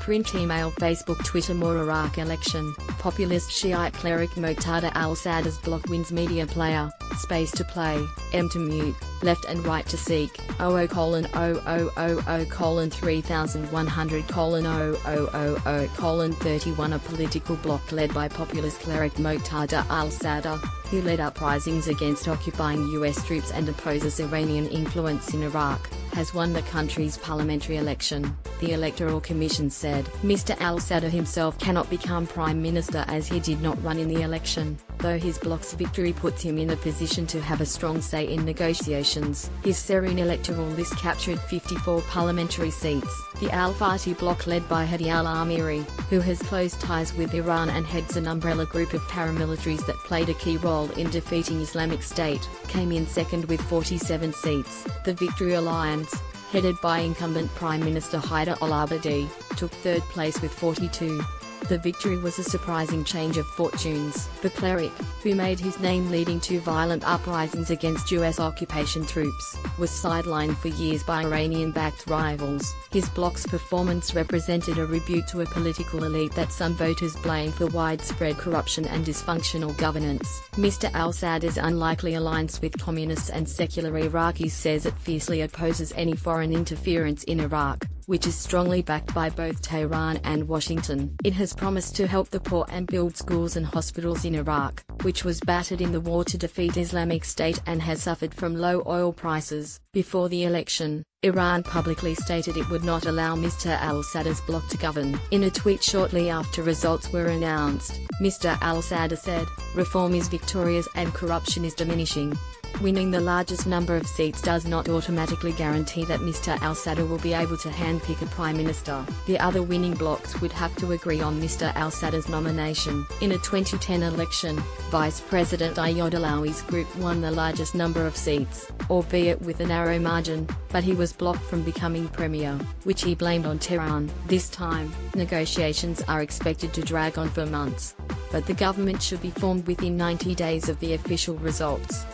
print, email, Facebook, Twitter. More Iraq election. Populist Shiite cleric Moqtada al-Sadr's block wins media player. Space to play, M to mute, left and right to seek, 0000:3100:000:31. A political bloc led by populist cleric Moqtada al-Sadr, who led uprisings against occupying US troops and opposes Iranian influence in Iraq, has won the country's parliamentary election, the Electoral Commission said. Mr. al-Sadr himself cannot become prime minister as he did not run in the election, though his bloc's victory puts him in a position to have a strong say in negotiations. His serene electoral list captured 54 parliamentary seats. The al-Fatih bloc led by Hadi al-Amiri, who has close ties with Iran and heads an umbrella group of paramilitaries that played a key role in defeating Islamic State, came in second with 47 seats. The Victory Alliance, headed by incumbent Prime Minister Haider al-Abadi, took third place with 42. The victory was a surprising change of fortunes. The cleric, who made his name leading to violent uprisings against US occupation troops, was sidelined for years by Iranian-backed rivals. His bloc's performance represented a rebuke to a political elite that some voters blame for widespread corruption and dysfunctional governance. Mr. al-Sadr's unlikely alliance with communists and secular Iraqis says it fiercely opposes any foreign interference in Iraq, which is strongly backed by both Tehran and Washington. It has promised to help the poor and build schools and hospitals in Iraq, which was battered in the war to defeat Islamic State and has suffered from low oil prices. Before the election, Iran publicly stated it would not allow Mr. al-Sadr's bloc to govern. In a tweet shortly after results were announced, Mr. al-Sadr said, "Reform is victorious and corruption is diminishing." Winning the largest number of seats does not automatically guarantee that Mr. al-Sadr will be able to handpick a prime minister. The other winning blocs would have to agree on Mr. al-Sadr's nomination. In a 2010 election, Vice President Ayad Alawi's group won the largest number of seats, albeit with a narrow margin, but he was blocked from becoming premier, which he blamed on Tehran. This time, negotiations are expected to drag on for months, but the government should be formed within 90 days of the official results.